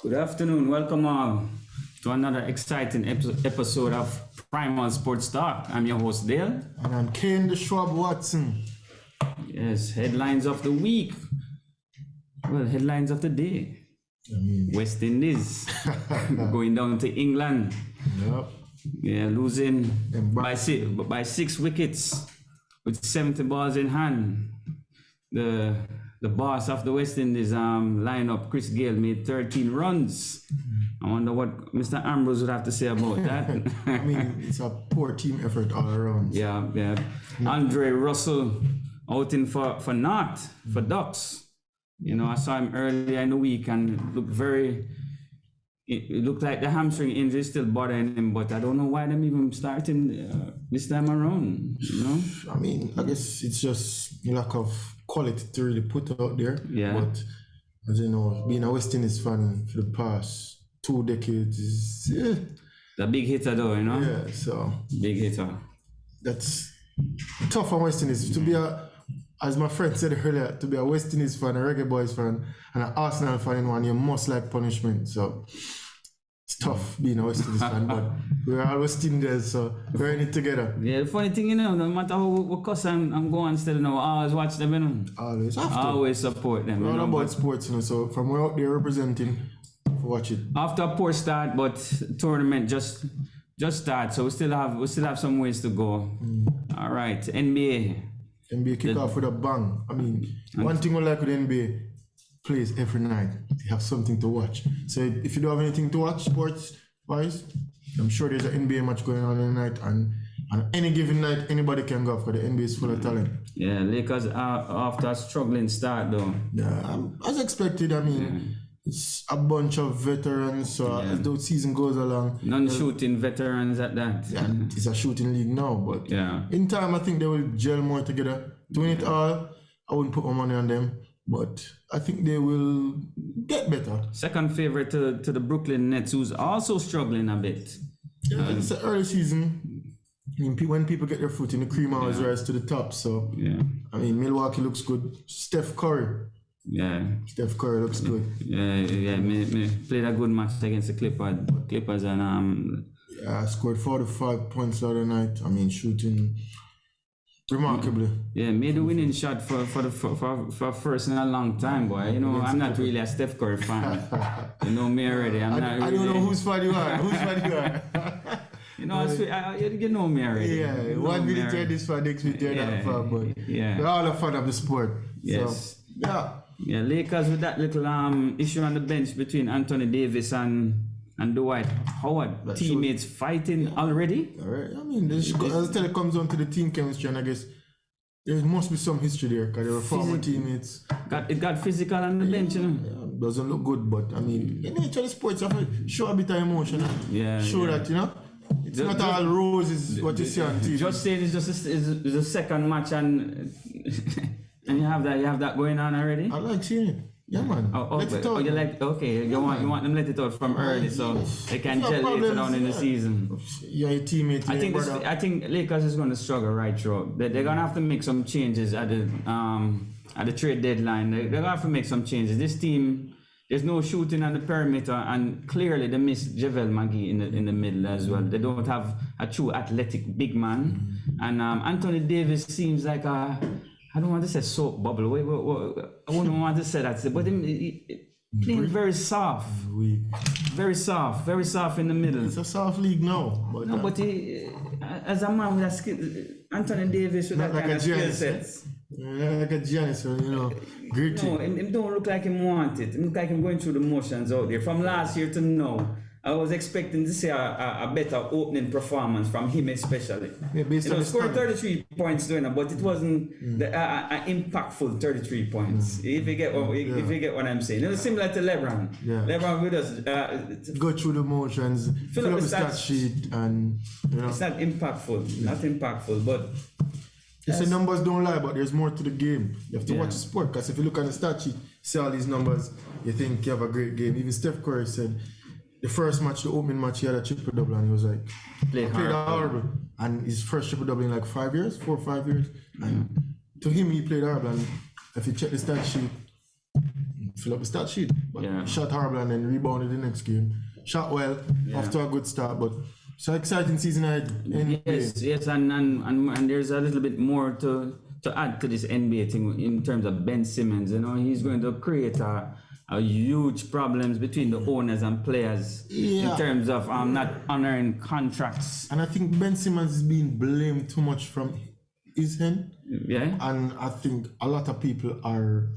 Good afternoon. Welcome all to another exciting episode of Primal Sports Talk. I'm your host, Dale. And I'm Kane the Schwab Watson. Yes, headlines of the week. Well, headlines of the day. West Indies going down to England. Yep. Yeah, losing by 6 wickets with 70 balls in hand. The boss of the West Indies lineup, Chris Gayle, made 13 runs. I wonder what Mr. Ambrose would have to say about that. I mean, it's a poor team effort all around. Yeah. Andre Russell out in for Ducks. You know, I saw him earlier in the week and it looked like the hamstring injury is still bothering him, but I don't know why them even starting this time around, you know? I mean, I guess it's just lack of quality to really put out there. Yeah. But, as you know, being a West Indies fan for the past 2 decades is... The big hitter though, you know? Yeah, so... Big hitter. That's tough for West Indies. To be as my friend said earlier, to be a West Indies fan, a Reggae Boys fan, and an Arsenal fan in one, you must like punishment. So it's tough being a West Indies fan, but we're all West Indians, so we're in it together. Yeah, the funny thing, you know, no matter what cuss I'm going still, you know, I always watch them, you know. Always support them. We're all about sports, you know, so from we're out there representing, watch it. After a poor start, but tournament just start, so we still have some ways to go. All right, NBA kick off with a bang. I mean, one thing I like with NBA, plays every night. They have something to watch. So if you don't have anything to watch sports-wise, I'm sure there's an NBA match going on in the night, and on any given night, anybody can go because the NBA is full of talent. Yeah, Lakers are after a struggling start though. Yeah, as expected. I mean, it's a bunch of veterans, so as the season goes along. Non-shooting veterans at that. Yeah, it's a shooting league now, but in time I think they will gel more together. To win it all, I wouldn't put my money on them, but I think they will get better. Second favorite to the Brooklyn Nets, who's also struggling a bit. Yeah, it's an early season. I mean, when people get their foot in the cream, always rise to the top. So, I mean, Milwaukee looks good. Steph Curry. Yeah. Steph Curry looks good. Yeah. Me played a good match against the Clippers and scored 45 points the other night. I mean, shooting remarkably. Yeah, made the winning shot for first in a long time, boy. You know, I'm not really a Steph Curry fan. You know me already. I don't know whose fan you are. You know, you know me already. Yeah, one minute you're this fan, next minute you're that fan, but we're all a fan of the sport. Yes. So, yeah, Lakers with that little issue on the bench between Anthony Davis and Dwight Howard. Teammates fighting already? All right. I mean, as it comes down to the team chemistry, and I guess there must be some history there because they were former teammates. It got physical on the bench, you know? Yeah, doesn't look good, but I mean, in nature of sports, you have to show a bit of emotion. Show that, you know? It's not all roses what you see on TV. Just saying it's just the second match and you have that going on already? I like seeing it. Yeah, man. Let it out. You want them let it out from early so they can gel later on in the season. Yeah, your teammate. I think Lakers is going to struggle right through. They're going to have to make some changes at the trade deadline. They're going to have to make some changes. This team, there's no shooting on the perimeter, and clearly they miss JaVale McGee in the middle as well. They don't have a true athletic big man, and Anthony Davis seems like I don't want to say soap bubble. I wouldn't want to say that, but he playing very soft, very soft in the middle. It's a soft league now. But but he, as a man with a skill, Anthony Davis with that kind of skill sets. Like a Giannis, you know, gritty. No, him don't look like him want it. Him look like him going through the motions out there. From last year to now, I was expecting to see a better opening performance from him especially. Yeah, scored 33 points doing it, but it wasn't impactful 33 points. If you get what I'm saying. It was similar to LeBron. Yeah. LeBron with us go through the motions, fill up the stat sheet, and you know. It's not impactful, but you say numbers don't lie, but there's more to the game. You have to watch the sport, because if you look at the stat sheet, see all these numbers, you think you have a great game. Even Steph Curry said the first match, the opening match, he had a triple-double, and he was like, played horrible. And his first triple-double in like 5 years, 4 or 5 years. And to him, he played horrible. And if you check the stat sheet, fill up the stat sheet. But shot horrible and then rebounded the next game. Shot well, off to a good start, but it's an exciting season ahead. Yes, and there's a little bit more to add to this NBA thing in terms of Ben Simmons. You know, he's going to create a huge problems between the owners and players in terms of not honoring contracts. And I think Ben Simmons is being blamed too much from his end. Yeah. And I think a lot of people are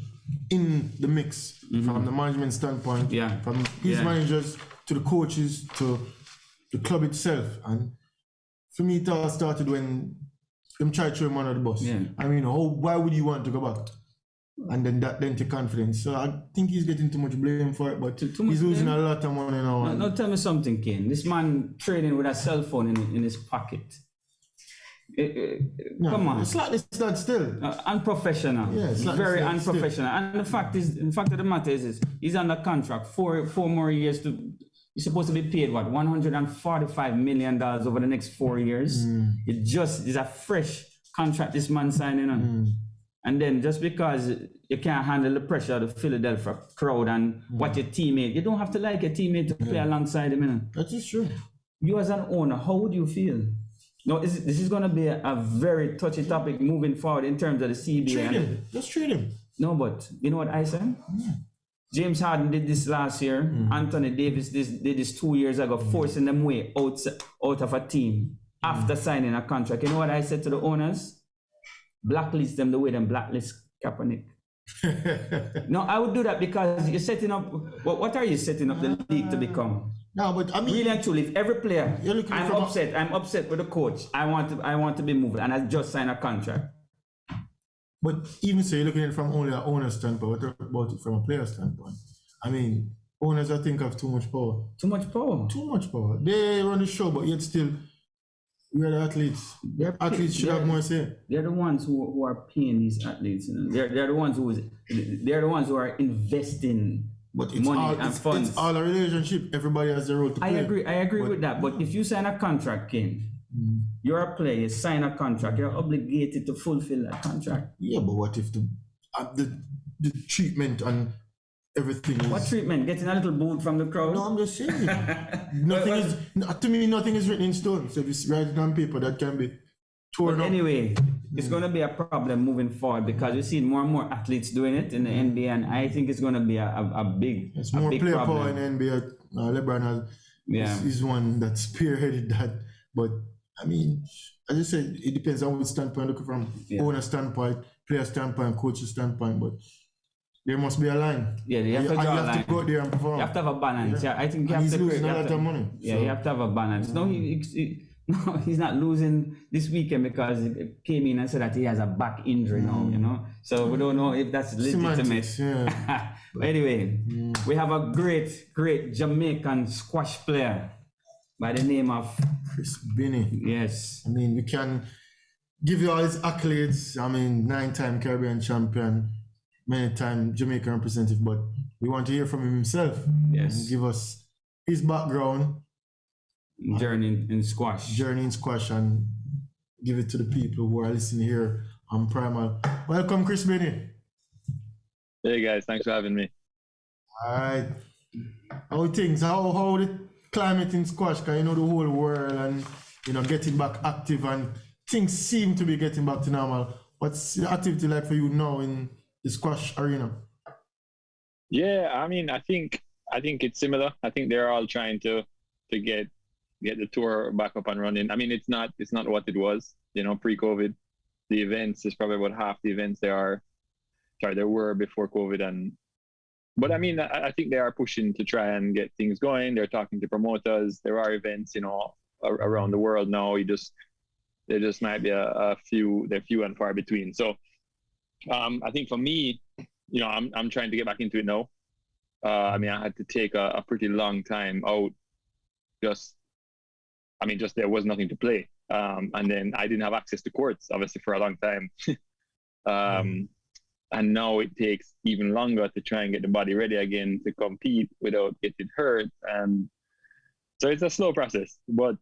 in the mix from the management standpoint, from his managers to the coaches to the club itself. And for me, it all started when them tried to throw him under the bus. Yeah. I mean, why would you want to go back? And then that lent to confidence. So I think he's getting too much blame for it, but he's losing a lot of money now. Now tell me something, Kane. This man training with a cell phone in his pocket. Come on. It's like that still. Unprofessional. Yeah, it's like very unprofessional. Still. And the fact of the matter is he's under contract four more years to. He's supposed to be paid what $145 million over the next 4 years. It just is a fresh contract this man signing on. And then just because you can't handle the pressure of the Philadelphia crowd and what your teammate, you don't have to like your teammate to play alongside him. You know? That is true. You as an owner, how would you feel? No, this is going to be a very touchy topic moving forward in terms of the CBA. Trade him. Just trade him. No, but you know what I said? James Harden did this last year. Anthony Davis did this 2 years ago, forcing them way out of a team after signing a contract. You know what I said to the owners? Blacklist them the way them blacklist Kaepernick. No, I would do that because you're setting up. What are you setting up the league to become? No, but I mean, really and truly, if every player, I'm upset with the coach. I want to be moved, and I just signed a contract. But even so, you're looking at it from only an owner standpoint. What about it from a player standpoint? I mean, owners, I think, have too much power. Too much power. Too much power. They run the show, but yet still, we are the athletes. Athletes should have more say. They're the ones who are paying these athletes. You know? They're the ones who are investing money and funds. It's all a relationship. Everybody has their role to play. I agree with that. But if you sign a contract, Ken, you're a player, you sign a contract, you're obligated to fulfill that contract. Yeah, but what if the treatment and everything is... What treatment? Getting a little booed from the crowd? No, I'm just saying. To me, nothing is written in stone. So if it's written on paper, that can be torn up. Anyway, it's going to be a problem moving forward because we're seeing more and more athletes doing it in the NBA, and I think it's going to be a big It's more big player problem. power in the NBA. LeBron is one that spearheaded that. But I mean, as I said, it depends on which standpoint, looking from owner standpoint, player standpoint, coach's standpoint, but there must be a line. Yeah, you have to draw a line. You have to go there and perform. You have to have a balance. Yeah, I think you have he's to losing a lot of money. Yeah, you have to have a balance. No, he's not losing this weekend because he came in and said that he has a back injury now, you know. So we don't know if that's legitimate. But anyway, we have a great Jamaican squash player by the name of Chris Binnie. Yes. I mean, we can give you all his accolades. I mean, 9-time Caribbean champion, many-time Jamaican representative, but we want to hear from him himself. Yes. And give us his background. Journey in squash. And give it to the people who are listening here on Primal. Welcome, Chris Binnie. Hey guys, thanks for having me. All right. How things? How the climate in squash? Because you know the whole world and getting back active and things seem to be getting back to normal. What's the activity like for you now in the squash arena? Yeah, I mean, I think it's similar. I think they're all trying to get the tour back up and running. I mean, it's not what it was, pre-COVID. The events is probably about half the events there were before COVID. But I mean, I think they are pushing to try and get things going. They're talking to promoters. There are events, around the world now. There just might be a few. They're few and far between. So I think for me, I'm trying to get back into it now. I mean, I had to take a pretty long time out. Just there was nothing to play. And then I didn't have access to courts, obviously, for a long time. And now it takes even longer to try and get the body ready again to compete without getting hurt. And so it's a slow process, but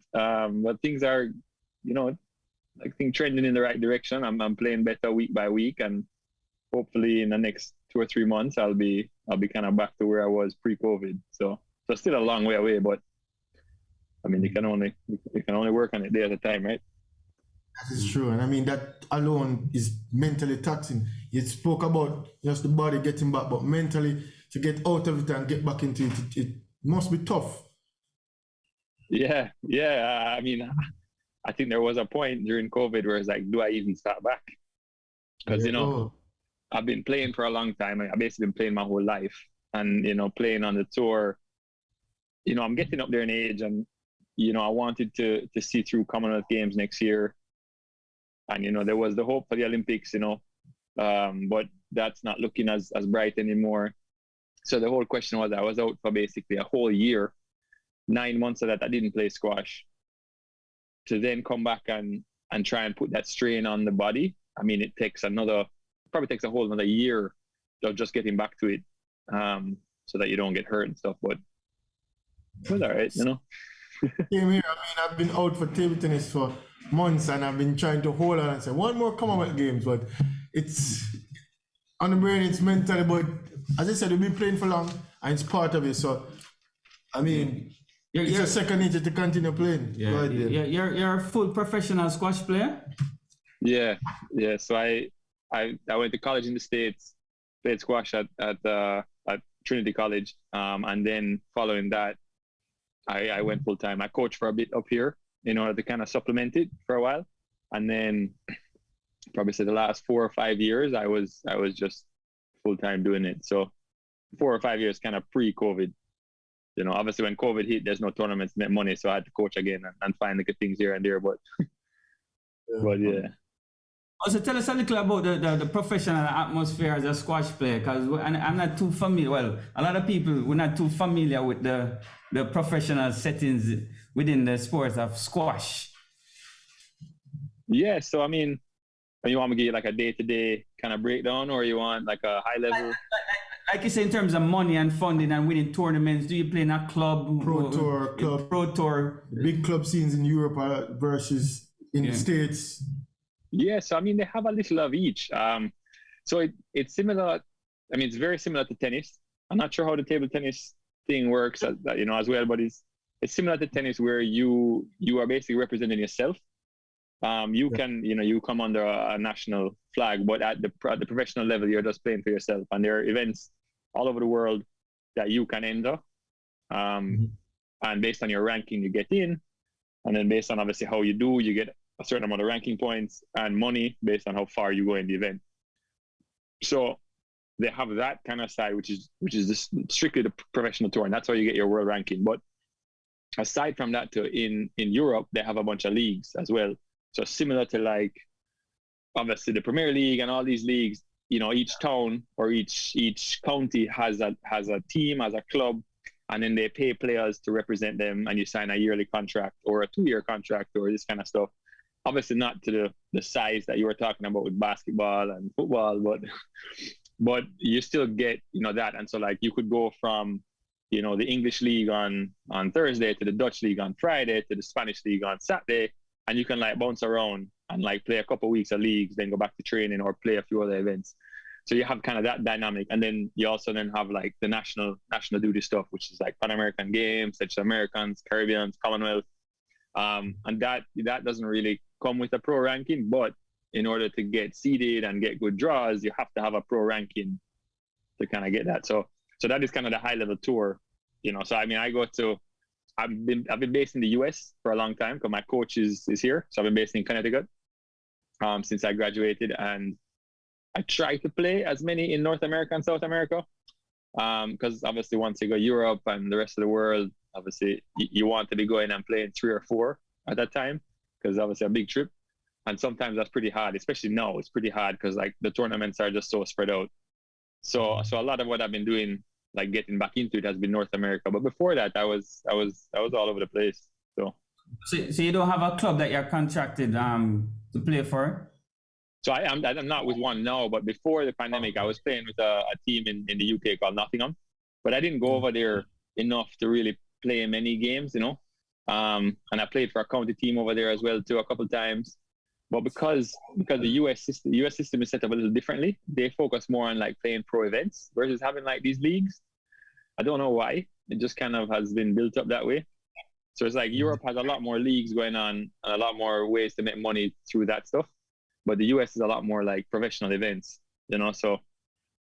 things are, I think, trending in the right direction. I'm playing better week by week, and hopefully in the next 2 or 3 months, I'll be kind of back to where I was pre-COVID. So still a long way away, but I mean, you can only work on it day at a time, right? That is true, and I mean that alone is mentally taxing. You spoke about just the body getting back, but mentally to get out of it and get back into it, it must be tough. Yeah. I mean, I think there was a point during COVID where it's like, do I even start back? Because I've been playing for a long time. I've basically been playing my whole life, and playing on the tour. I'm getting up there in age, and I wanted to see through Commonwealth Games next year. And, there was the hope for the Olympics, but that's not looking as bright anymore. So the whole question was, I was out for basically a whole year, 9 months of that I didn't play squash. To then come back and try and put that strain on the body. I mean, it probably takes a whole another year of just getting back to it, so that you don't get hurt and stuff. But it was all right, Same here. I mean, I've been out for table tennis for months, and I've been trying to hold on and say one more Commonwealth Games, but it's on the brain, it's mentally. But as I said, we've been playing for long, and it's part of it. So, I mean, it's a second nature to continue playing. Yeah, you're a full professional squash player. Yeah. So I went to college in the States, played squash at Trinity College, and then following that, I went full time. I coached for a bit up here in order to kind of supplement it for a while, and then probably say the last 4 or 5 years I was just full time doing it. So 4 or 5 years kind of pre-COVID. Obviously when COVID hit, there's no tournaments, net money, so I had to coach again and find good things here and there. But yeah. Also, tell us a little about the professional atmosphere as a squash player, because I'm not too familiar. Well, a lot of people, we're not too familiar with the professional settings within the sport of squash. Yeah, so I mean, you want me to give like a day-to-day kind of breakdown, or you want like a high level? Like you say, in terms of money and funding and winning tournaments, do you play in a club? Pro tour. Big club scenes in Europe versus in the States. Yeah, so I mean, they have a little of each. So it's similar. I mean, it's very similar to tennis. I'm not sure how the table tennis thing works, as well, but it's similar to tennis, where you are basically representing yourself. You can, you come under a national flag, but at the professional level, you're just playing for yourself. And there are events all over the world that you can enter. And based on your ranking, you get in. And then based on obviously how you do, you get a certain amount of ranking points and money based on how far you go in the event. So they have that kind of side, which is just strictly the professional tour, and that's how you get your world ranking. But aside from that, too, in Europe, they have a bunch of leagues as well. So similar to like obviously the Premier League and all these leagues, each town or each county has a team, has a club, and then they pay players to represent them, and you sign a yearly contract or a 2-year contract or this kind of stuff. Obviously not to the size that you were talking about with basketball and football, but you still get, that. And so like you could go from, the English league on Thursday to the Dutch league on Friday to the Spanish league on Saturday, and you can like bounce around and like play a couple of weeks of leagues, then go back to training or play a few other events. So you have kind of that dynamic. And then you also then have like the national duty stuff, which is like Pan American Games, Central Americans, Caribbeans, Commonwealth. And that doesn't really come with a pro ranking, but in order to get seeded and get good draws, you have to have a pro ranking to kind of get that. So that is kind of the high level tour, So I mean, I've been based in the US for a long time because my coach is here. So I've been based in Connecticut since I graduated, and I try to play as many in North America and South America because obviously once you go Europe and the rest of the world, obviously you want to be going and playing 3 or 4 at that time, because obviously a big trip. And sometimes that's pretty hard, especially now. It's pretty hard because like the tournaments are just so spread out. So a lot of what I've been doing, like getting back into it, has been North America. But before that, I was all over the place. So you don't have a club that you're contracted to play for? So I'm not with one now, but before the pandemic, I was playing with a team in the UK called Nottingham. But I didn't go over there enough to really play many games, And I played for a county team over there as well too, a couple of times. But because the US system is set up a little differently, they focus more on like playing pro events versus having like these leagues. I don't know why. It just kind of has been built up that way. So it's like Europe has a lot more leagues going on and a lot more ways to make money through that stuff. But the US is a lot more like professional events, you know. So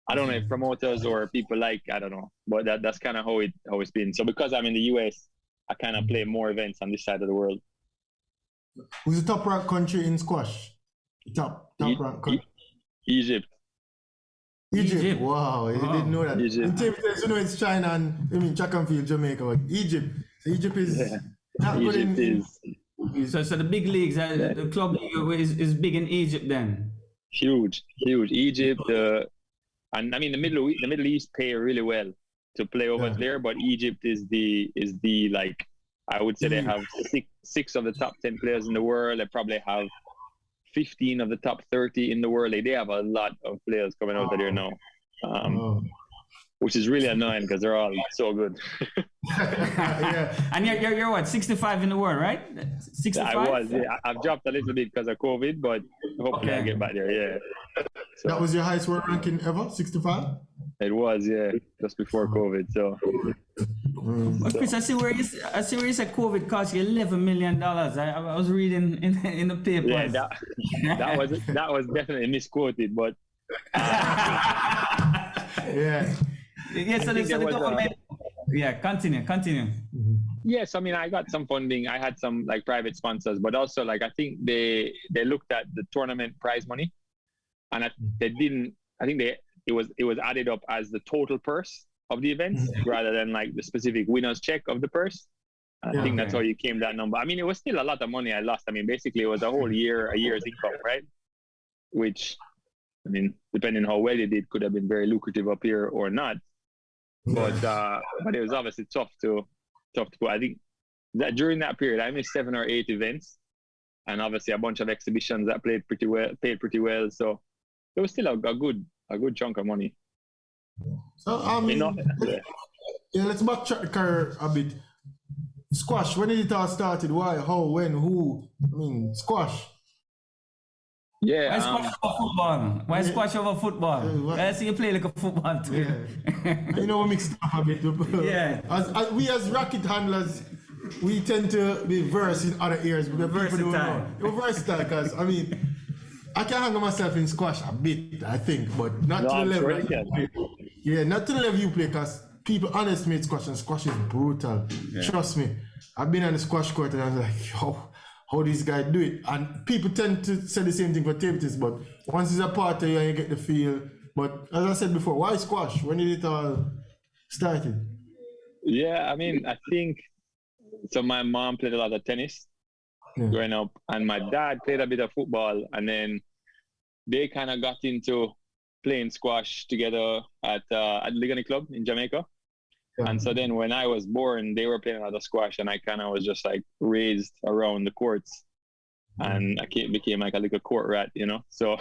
I don't know if promoters or people like, I don't know, but that's kind of how it's been. So because I'm in the US, I kind of play more events on this side of the world. Who's the top ranked country in squash? Top ranked country? Egypt. Egypt. Wow, you didn't know that. Egypt. In table tennis, you know it's China and track and field, Jamaica, but Egypt. So Egypt is not good in. So the big leagues, the club league is big in Egypt then. Huge. Egypt, and I mean the Middle East pay really well to play over there, but Egypt is the like, I would say they have six of the top 10 players in the world. They probably have 15 of the top 30 in the world. They have a lot of players coming out of there now, which is really annoying because they're all so good. And you're what, 65 in the world, right? 65? I was. Yeah. I've dropped a little bit because of COVID, but hopefully I'll get back there. Yeah. So, that was your highest world ranking ever, 65? It was, yeah, just before COVID. So. But Chris, I see where you said COVID cost you $11 million. I was reading in the papers. Yeah, that was definitely misquoted, but. Yeah. So the government. Continue. Yes, I mean, I got some funding. I had some like private sponsors, but also like I think they looked at the tournament prize money, and they didn't. I think it was added up as the total purse of the event rather than like the specific winner's check of the purse. I think that's how you came that number. I mean, it was still a lot of money I lost. I mean, basically it was a year's income, right? Which, I mean, depending on how well you did, could have been very lucrative up here or not. But it was obviously tough to go. I think that during that period, I missed 7 or 8 events, and obviously a bunch of exhibitions that paid pretty well. So it was still a good chunk of money. So let's backtrack the career a bit. Squash. When did it all started? Why? How? When? Who? I mean, squash. Yeah. Why squash over football? Why squash over football? I see you play like a football too. Yeah. You know, we mix it up a bit. Yeah. As racket handlers, we tend to be versed in other areas. We're versatile. We're versatile because, I mean, I can handle myself in squash a bit, I think, but not to the level. Yeah, not to the level you play, because people underestimate squash, and squash is brutal. Yeah. Trust me. I've been on the squash court and I'm like, yo, how these guys do it? And people tend to say the same thing for table tennis, but once it's a part of you and you get the feel. But as I said before, why squash? When did it all started? Yeah, I mean, I think, so my mom played a lot of tennis growing up, and my dad played a bit of football, and then they kind of got into playing squash together at Ligani Club in Jamaica. Yeah. And so then when I was born, they were playing a lot of squash, and I kind of was just like raised around the courts, and I became like a little court rat, you know? So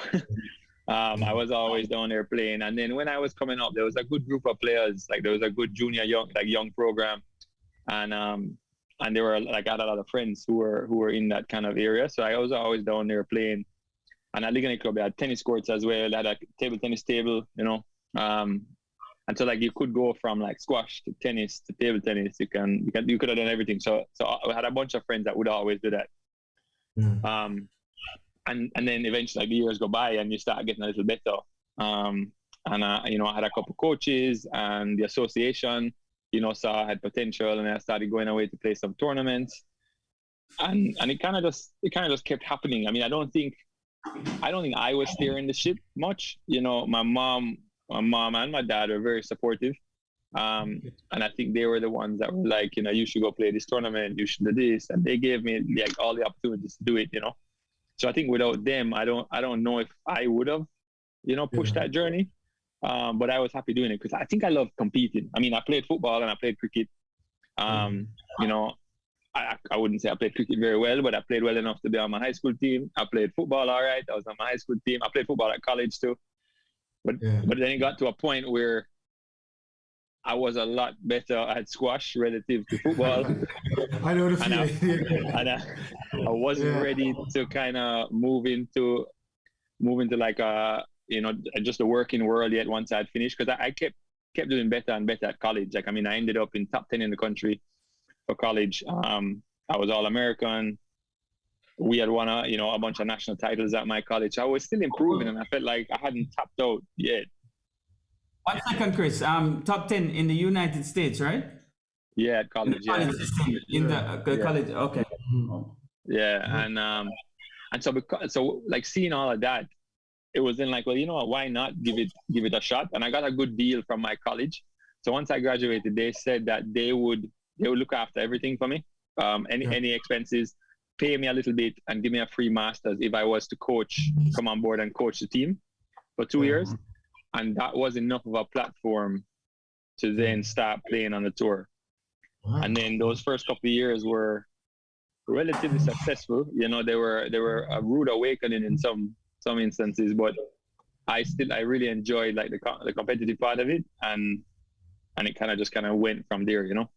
I was always down there playing. And then when I was coming up, there was a good group of players. Like there was a good junior young program, and they were like, I had a lot of friends who were in that kind of area. So I was always down there playing. And at Ligani Club, they had tennis courts as well. They had a table tennis table, you know. And so like you could go from like squash to tennis to table tennis. You could have done everything. So I had a bunch of friends that would always do that. And then eventually like the years go by and you start getting a little better. You know, I had a couple coaches, and the association, you know, saw I had potential, and I started going away to play some tournaments. And it kind of just kept happening. I mean, I don't think I was steering the ship much. You know, my mom and my dad were very supportive. And I think they were the ones that were like, you know, you should go play this tournament, you should do this. And they gave me like all the opportunities to do it, you know. So I think without them, I don't know if I would have, you know, pushed that journey. But I was happy doing it because I think I love competing. I mean, I played football and I played cricket. You know, I wouldn't say I played cricket very well, but I played well enough to be on my high school team. I played football all right. I was on my high school team. I played football at college too. But then it got to a point where I was a lot better at squash relative to football. I know the feeling. And I wasn't ready to kind of move into like just the working world yet once I'd finished, because I kept doing better and better at college. Like, I mean, I ended up in top 10 in the country for college. I was All-American. We had won a bunch of national titles at my college. I was still improving, and I felt like I hadn't tapped out yet. 1 second, Chris. Top 10 in the United States, right? Yeah, at college. In the college. Okay. Yeah, and so like seeing all of that, it was then like, well, you know what? Why not give it a shot? And I got a good deal from my college. So once I graduated, they said that they would look after everything for me. Any expenses, pay me a little bit, and give me a free master's if I was to come on board and coach the team for 2 years. And that was enough of a platform to then start playing on the tour. Wow. And then those first couple of years were relatively successful. You know, they were a rude awakening in some instances, but I really enjoyed like the competitive part of it, and it kind of went from there, you know.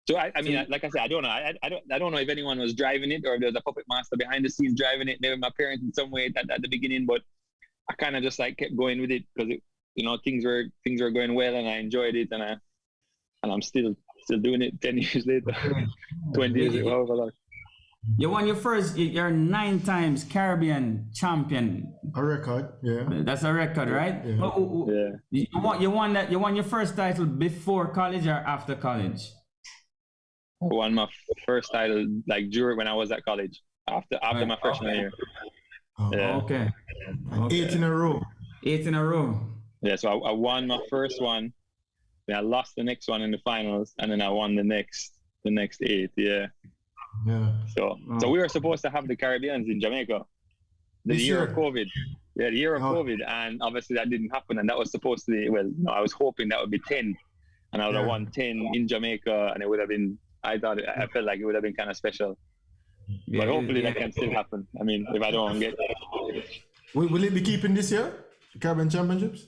So I mean, like I said, I don't know. I don't know if anyone was driving it or if there was a puppet master behind the scenes driving it. Maybe my parents in some way at the beginning, but I kind of just like kept going with it because things were going well, and I enjoyed it, and I'm still doing it 10 years later, 20 years later, however long. You won you're 9 times Caribbean champion. A record, yeah. That's a record, right? Yeah. You won your first title before college or after college? I won my first title like when I was at college, after my freshman year. Oh, yeah. Okay. 8 in a row. 8 in a row. Yeah, so I won my first one, then I lost the next one in the finals, and then I won the next 8. Yeah. Yeah. So we were supposed to have the Caribbeans in Jamaica the year of COVID. Yeah, the year of COVID, and obviously that didn't happen. And that was supposed to be, I was hoping that would be 10, and I would have won 10 in Jamaica, and it would have been. I felt like it would have been kind of special. But hopefully that can still happen. I mean, if I don't get. Will it be keeping this year, the Caribbean Championships?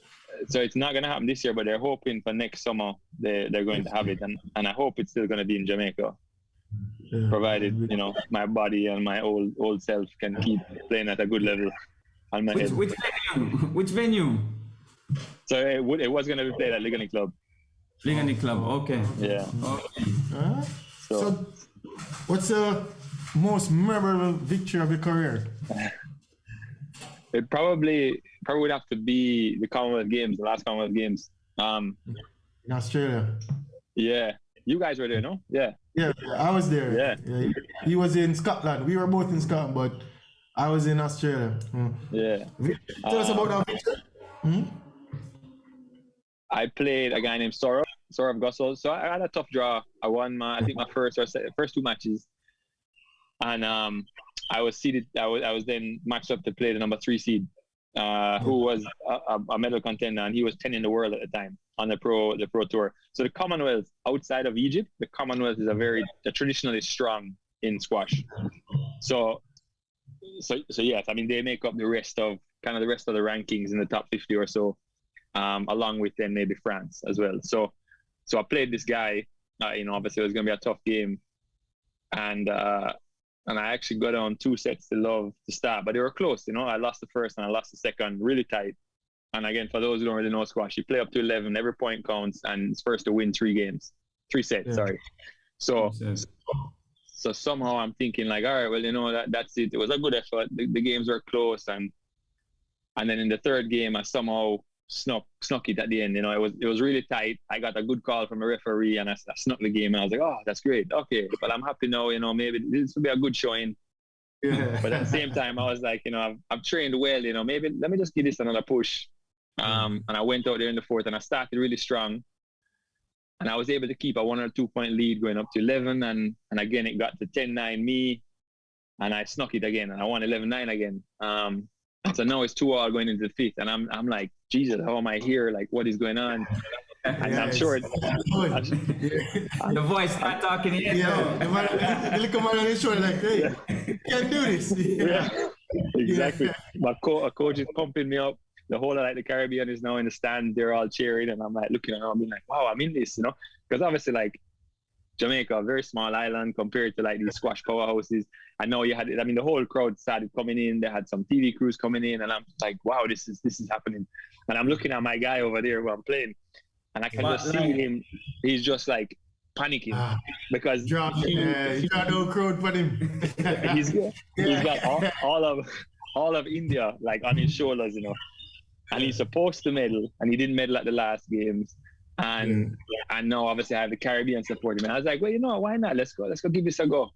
So it's not going to happen this year, but they're hoping for next summer they're going to have it, and I hope it's still going to be in Jamaica. Yeah, provided my body and my old self can keep playing at a good level on my head. Which venue? So it was going to be played at Ligani Club. Ligani Club, okay. Yeah. Okay. So what's the most memorable victory of your career? It probably would have to be the Commonwealth Games, the last Commonwealth Games. In Australia. Yeah. You guys were there, no? Yeah. Yeah, I was there. Yeah. He was in Scotland. We were both in Scotland, but I was in Australia. Yeah. Tell us about that victory. I played a guy named Saurav Gossel. So I had a tough draw. I won my first 2 matches. And I was seeded. I was then matched up to play the number 3 seed, who was a medal contender, and he was 10 in the world at the time on the pro tour. So the Commonwealth outside of Egypt, the Commonwealth is traditionally strong in squash. So yes, I mean they make up the rest of the rankings in the top 50 or so, along with then maybe France as well. So I played this guy. Obviously it was going to be a tough game, and I actually got on 2 sets to love to start, but they were close. I lost the first and I lost the second, really tight. And again, for those who don't really know squash, you play up to 11, every point counts, and it's first to win 3 sets. Yeah. Sorry. So somehow I'm thinking like, all right, well, that's it. It was a good effort. The games were close, and then in the 3rd game, I somehow snuck it at the end. It was really tight. I got a good call from a referee, and I snuck the game, and I was like, oh, that's great. Okay, but I'm happy now. Maybe this will be a good showing. Yeah. But at the same time, I was like, I've trained well. Maybe let me just give this another push. And I went out there in the 4th, and I started really strong, and I was able to keep a 1 or 2 point lead going up to 11, and again it got to 10-9 me, and I snuck it again, and I won 11-9 again. So now it's 2-all going into the 5th, and I'm like, Jesus, how am I here? Like, what is going on? And I'm sure the voice not talking yet. Yeah, the little man on his shoulder like, hey, you can do this. Yeah, exactly. My coach is pumping me up. the whole of like the Caribbean is now in the stand. They're all cheering, and I'm like looking around, being like, wow, I'm in this, you know, because obviously like Jamaica, a very small island compared to like these squash powerhouses. I know you had, I mean, the whole crowd started coming in. They had some TV crews coming in, and I'm like, wow, this is happening. And I'm looking at my guy over there who I'm playing, and I can just see him. He's just like panicking because draw no crowd for him. he's got all of India like on his shoulders, you know, and he's supposed to medal, and he didn't medal at the last games. And now obviously I have the Caribbean supporting me. I was like, well, you know, why not? Let's go give this a go.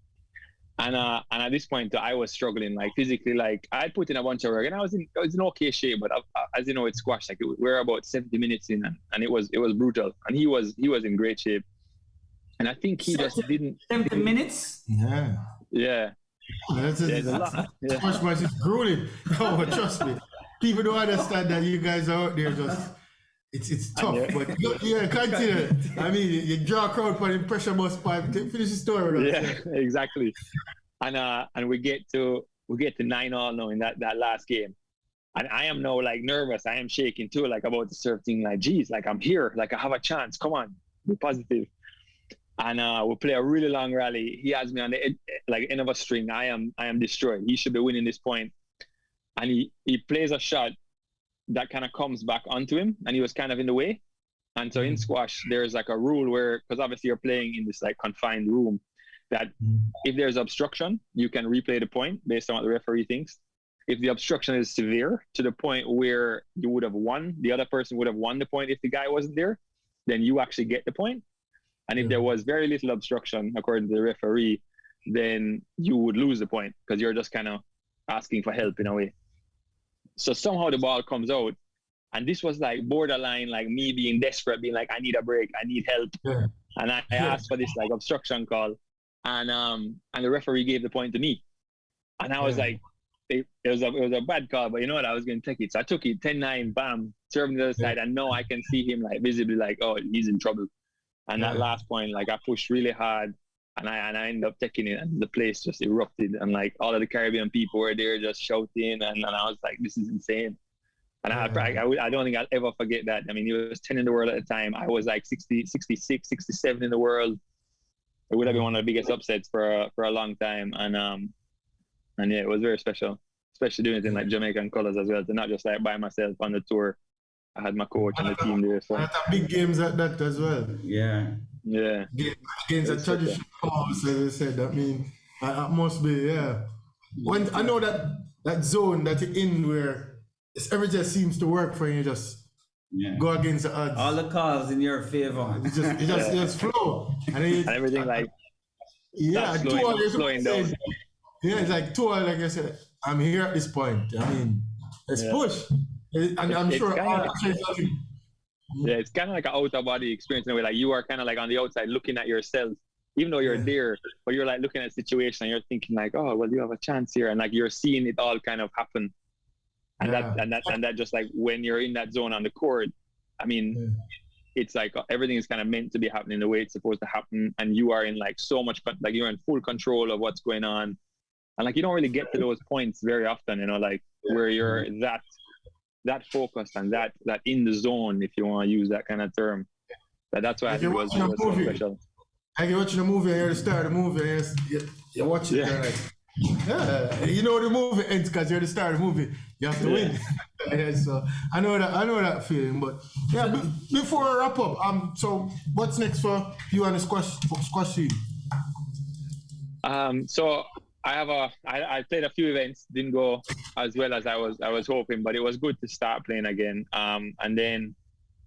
And at this point I was struggling like physically. Like I put in a bunch of work, and I was in okay shape, but as you know, it's squash. Like we're about 70 minutes in, and it was brutal. And he was in great shape. And I think he just didn't. 70 minutes? Yeah. Squash match is grueling. Oh, trust me. People don't understand that you guys are out there just. It's tough, but continue. I mean, you draw a crowd for the pressure bus pipe. Finish the story. Yeah, exactly. And we get to 9-all now in that last game, and I am now like nervous. I am shaking too, like about the serve thing. Like, geez, like I'm here. Like I have a chance. Come on, be positive. And we play a really long rally. He has me on the end of a string. I am destroyed. He should be winning this point, and he plays a shot that kind of comes back onto him, and he was kind of in the way. And so in squash, there's like a rule where, because obviously you're playing in this like confined room, that if there's obstruction, you can replay the point based on what the referee thinks. If the obstruction is severe to the point where you would have won, the other person would have won the point if the guy wasn't there, then you actually get the point. And if there was very little obstruction, according to the referee, then you would lose the point because you're just kind of asking for help in a way. So somehow the ball comes out, and this was like borderline, like me being desperate, being like, I need a break, I need help. And I asked for this like obstruction call, and the referee gave the point to me. And I was like, it was a bad call, but you know what, I was going to take it. So I took it, 10-9, bam, serving the other side, and now I can see him like visibly like, oh, he's in trouble. And that last point, like I pushed really hard, and I ended up taking it, and the place just erupted, and like all of the Caribbean people were there just shouting, and I was like, this is insane. And I don't think I'll ever forget that. I mean, he was 10 in the world at the time. I was like 60, 66, 67 in the world. It would have been one of the biggest upsets for a long time. And yeah, it was very special, especially doing it in like Jamaican colors as well, to not just like by myself on the tour. I had my coach and the team there. So big games at that as well. Yeah. Against a traditional house, as I said. I mean, that must be, When I know that zone that you're in where everything seems to work for you, just go against the odds. All the calls in your favor. It just flow. And everything like slowing down. Yeah, it's like two, like I said, I'm here at this point. I mean, let's push. And I'm sure it's kind of like an out-of-body experience in a way. Like you are kind of like on the outside looking at yourself, even though you're there, but you're like looking at the situation and you're thinking like, oh, well, you have a chance here. And like you're seeing it all kind of happen. And that just like when you're in that zone on the court, I mean, it's like everything is kind of meant to be happening the way it's supposed to happen. And you are in like so much, like you're in full control of what's going on. And like you don't really get to those points very often, you know, like where you're that focused and that in the zone, if you want to use that kind of term. But that's why I think it was so special. Like you're watching a movie and you're the star of the movie and you watch it and like, you know the movie ends because you're the star of the movie. You have to win. So I know that feeling. But before I wrap up, so what's next for you and the squash team? So I played a few events, didn't go as well as I was hoping, but it was good to start playing again. And then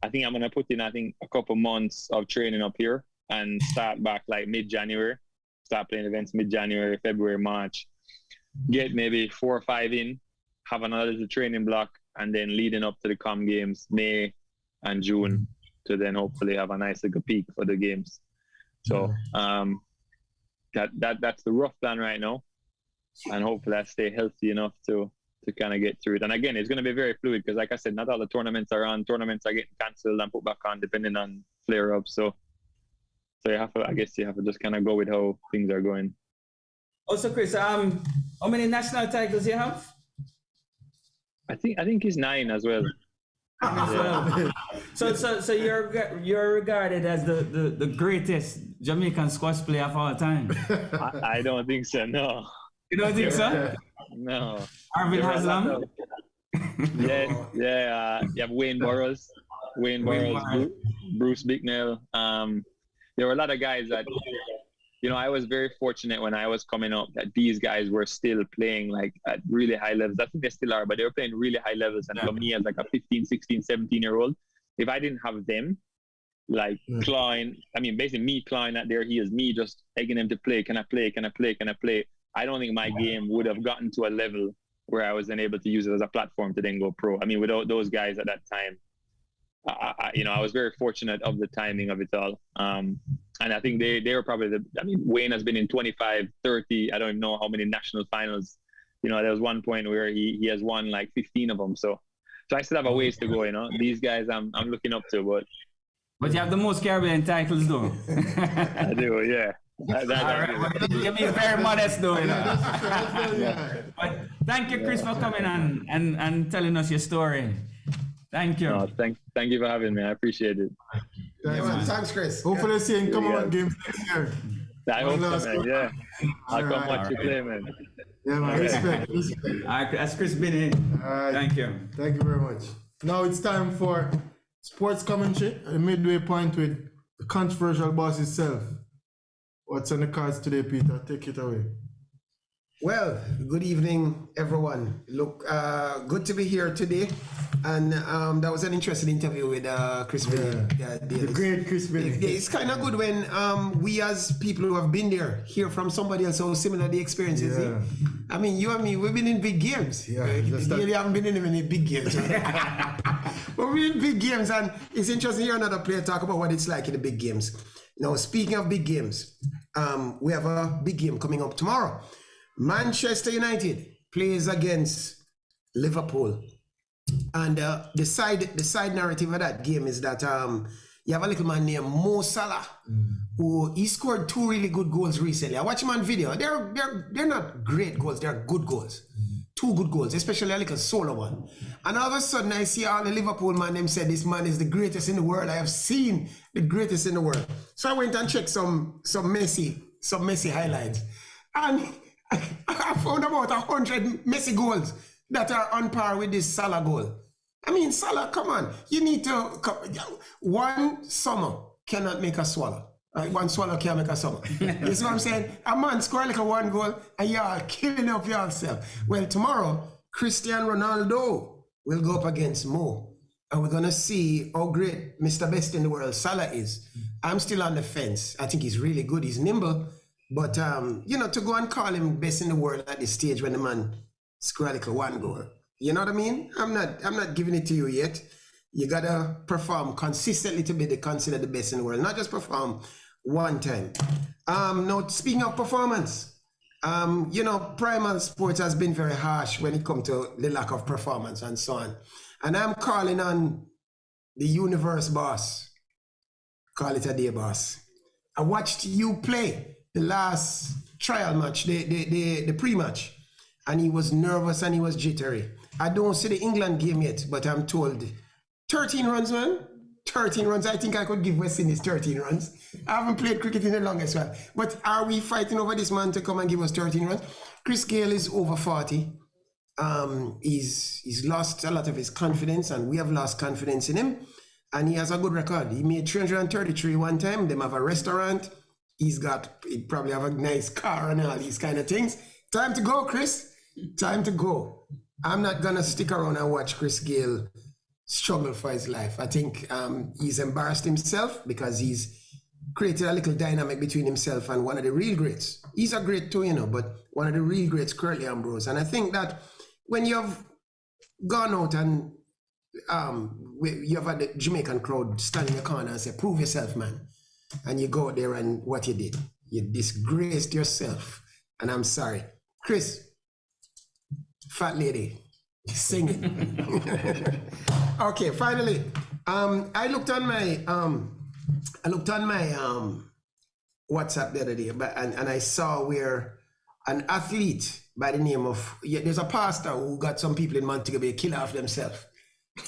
I think I'm gonna put in a couple months of training up here and start back like mid-January. Start playing events mid-January, February, March. Get maybe 4 or 5 in, have another little training block, and then leading up to the Com Games, May and June, to then hopefully have a nice little peak for the games. So that's the rough plan right now. And hopefully I stay healthy enough to kind of get through it. And again, it's going to be very fluid because like I said, not all the tournaments are on. Tournaments are getting cancelled and put back on depending on flare-ups. So you have to just kind of go with how things are going. Also, Chris, how many national titles you have? I think he's 9 as well. So you're regarded as the greatest Jamaican squash player of all time. I don't think so. No. You don't think so? No. Arvin Haslam? Yeah. You have Wayne Burroughs, Bruce Bicknell. There were a lot of guys that, I was very fortunate when I was coming up that these guys were still playing like at really high levels. I think they still are, but they were playing really high levels. And for me as like a 15, 16, 17-year-old, if I didn't have them, like clawing, basically me clawing at their heels, me just begging them to play, can I play? I don't think my game would have gotten to a level where I was then able to use it as a platform to then go pro. Without those guys at that time, I was very fortunate of the timing of it all. And I think they were probably Wayne has been in 25, 30, I don't know how many national finals. There was one point where he has won like 15 of them. So I still have a ways to go, These guys I'm looking up to, But you have the most Caribbean titles though. I do, yeah. You're being very modest though, But thank you, Chris, for coming on and telling us your story. Thank you. No, thank you for having me. I appreciate it. Thanks, Chris. Hopefully see you come on games next year. I hope so, man. Yeah. I'll come watch you play, man. Yeah, man. Respect. That's Chris Binnie. All right. Thank you. Thank you very much. Now it's time for sports commentary at the midway point with the controversial boss himself. What's on the cards today, Peter? Take it away. Well, good evening, everyone. Look, good to be here today. And that was an interesting interview with Chris Gayle. The great Chris Gayle. It's kind of good when we as people who have been there hear from somebody else how similar the experience is. Yeah. You and me, we've been in big games. Yeah, you haven't been in any big games. But we're in big games, and it's interesting to hear another player talk about what it's like in the big games. Now, speaking of big games, we have a big game coming up tomorrow. Manchester United plays against Liverpool. And the side narrative of that game is that you have a little man named Mo Salah, who he scored 2 really good goals recently. I watched him on video. They're not great goals, they're good goals. 2 good goals, especially a little solo one. And all of a sudden I see all the Liverpool man them said this man is the greatest in the world. I have seen the greatest in the world. So I went and checked some Messi highlights. And I found about 100 Messi goals that are on par with this Salah goal. Salah, come on. You need to... One summer cannot make a swallow. One swallow can't make a summer. You see what I'm saying? A man score like 1 goal and y'all killing up yourself. Well, tomorrow, Cristiano Ronaldo will go up against Mo. And we're going to see how great Mr. Best in the world Salah is. I'm still on the fence. I think he's really good. He's nimble. But, to go and call him best in the world at this stage when the man score like 1 goal. You know what I mean? I'm not giving it to you yet. You got to perform consistently to be considered the best in the world. Not just perform one time. Now, speaking of performance, Primal Sports has been very harsh when it comes to the lack of performance and so on. And I'm calling on the universe boss. Call it a day, boss. I watched you play the last trial match, the pre-match, and he was nervous and he was jittery. I don't see the England game yet, but I'm told 13 runs, man. 13 runs. I think I could give West Indies 13 runs. I haven't played cricket in the longest while. But are we fighting over this man to come and give us 13 runs? Chris Gayle is over 40. He's lost a lot of his confidence, and we have lost confidence in him. And he has a good record. He made 333 one time. Them have a restaurant. He probably have a nice car and all these kind of things. Time to go, Chris. Time to go. I'm not gonna stick around and watch Chris Gayle struggle for his life. I think he's embarrassed himself because he's created a little dynamic between himself and one of the real greats. He's a great too, but one of the real greats, Curly Ambrose. And I think that when you've gone out and you've had the Jamaican crowd stand in the corner and say, prove yourself, man. And you go out there and what you did, you disgraced yourself. And I'm sorry. Chris, fat lady, singing. Okay, finally, I looked on my WhatsApp the other day, and I saw where an athlete by the name of, there's a pastor who got some people in Montego Bay kill off themselves,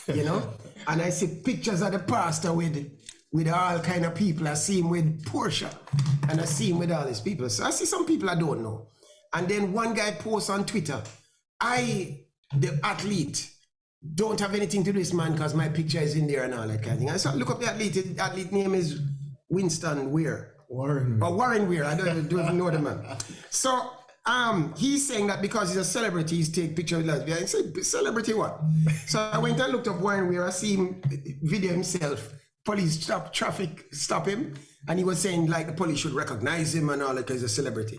you know? And I see pictures of the pastor with all kind of people. I see him with Portia, and I see him with all these people. So I see some people I don't know. And then one guy posts on Twitter, the athlete, don't have anything to do with this man because my picture is in there and all that kind of thing. I said, look up the athlete. The athlete name is Winston Weir. Warren Weir. I don't even know the man. So he's saying that because he's a celebrity, he's take picture with lesbian. I said, celebrity what? So I went and looked up Warren Weir. I see him video himself. Police stop him, and he was saying like the police should recognize him and all that because he's a celebrity.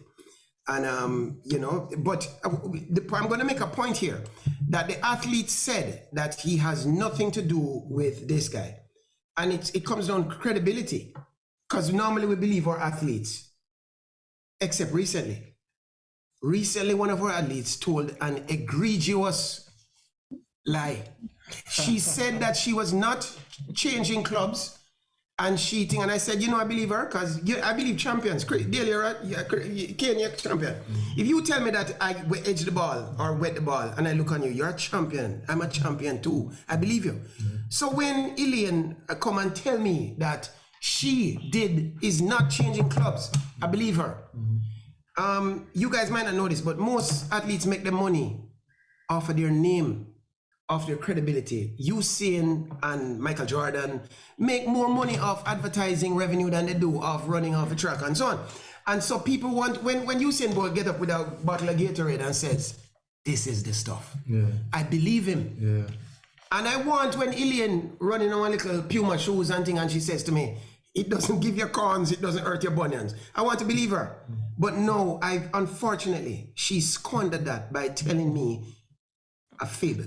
And you know, but I'm going to make a point here that the athlete said that he has nothing to do with this guy, and it comes down to credibility, because normally we believe our athletes, except recently. Recently, one of our athletes told an egregious lie. She said that she was not changing clubs and cheating, and I said, you know, I believe her because I believe champions. Daily, right? Kenya champion. If you tell me that I edge the ball or wet the ball and I look on you, you're a champion. I'm a champion too. I believe you. So when Elaine come and tell me that she is not changing clubs, I believe her. You guys might not know this, but most athletes make their money off of their name, off their credibility. Usain and Michael Jordan make more money off advertising revenue than they do off running off a track and so on. And so people want, when Usain Bolt get up with a bottle of Gatorade and says, this is the stuff. Yeah. I believe him. Yeah. And I want when Elaine running on little Puma shoes and thing, and she says to me, it doesn't give you corns, it doesn't hurt your bunions. I want to believe her. But no, unfortunately, she squandered that by telling me a fable.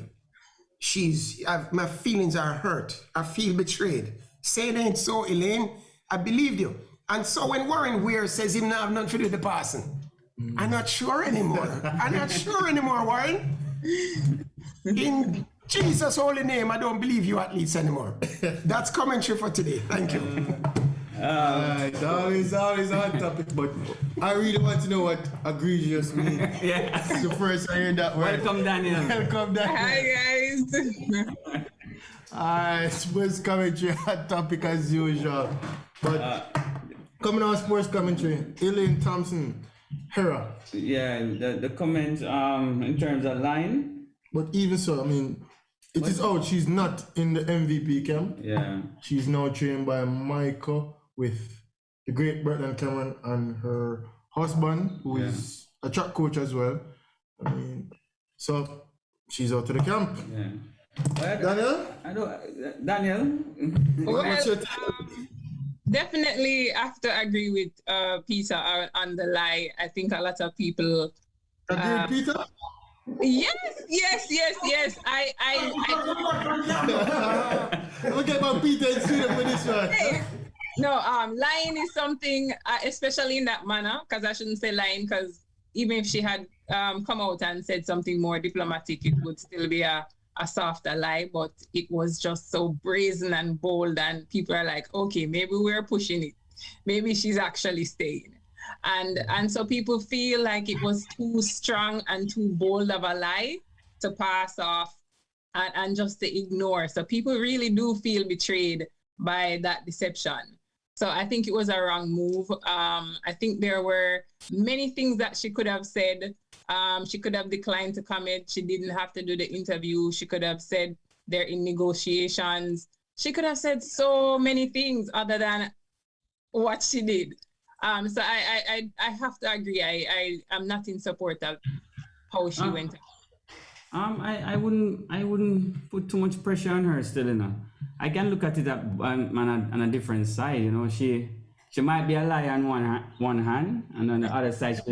My feelings are hurt. I feel betrayed. Say it ain't so, Elaine. I believed you. And so when Warren Weir says him not have nothing to do with the passing, I'm not sure anymore. I'm not sure anymore, Warren. In Jesus' holy name, I don't believe you athletes anymore. That's commentary for today. Thank you. It's always on topic, but I really want to know what egregious means. Yeah. So first I heard that word. Welcome, Daniel. Welcome, Daniel. Hi, guys. Alright, sports commentary hot topic as usual. But coming on sports commentary, Elaine Thompson, Hera. Yeah, the comment in terms of line. But even so, I mean, it is out. She's not in the MVP camp. Yeah. She's now trained by Michael with the great Bretland Cameron and her husband, who is a track coach as well. I mean, so she's out to the camp. Yeah. Daniel? Well, definitely have to agree with Peter on the lie. I think a lot of people agree with Peter? Yes. Look at my Peter and Sweden for this one. Hey. No, lying is something, especially in that manner, because I shouldn't say lying, because even if she had come out and said something more diplomatic, it would still be a softer lie, but it was just so brazen and bold, and people are like, okay, maybe we're pushing it. Maybe she's actually staying. And so people feel like it was too strong and too bold of a lie to pass off and just to ignore. So people really do feel betrayed by that deception. So I think it was a wrong move. I think there were many things that she could have said. She could have declined to comment. She didn't have to do the interview. She could have said they're in negotiations. She could have said so many things other than what she did. So I have to agree. I'm not in support of how she went. I wouldn't put too much pressure on her still, you know. I can look at it on a different side, you know. She might be a liar on one hand, and on the other side,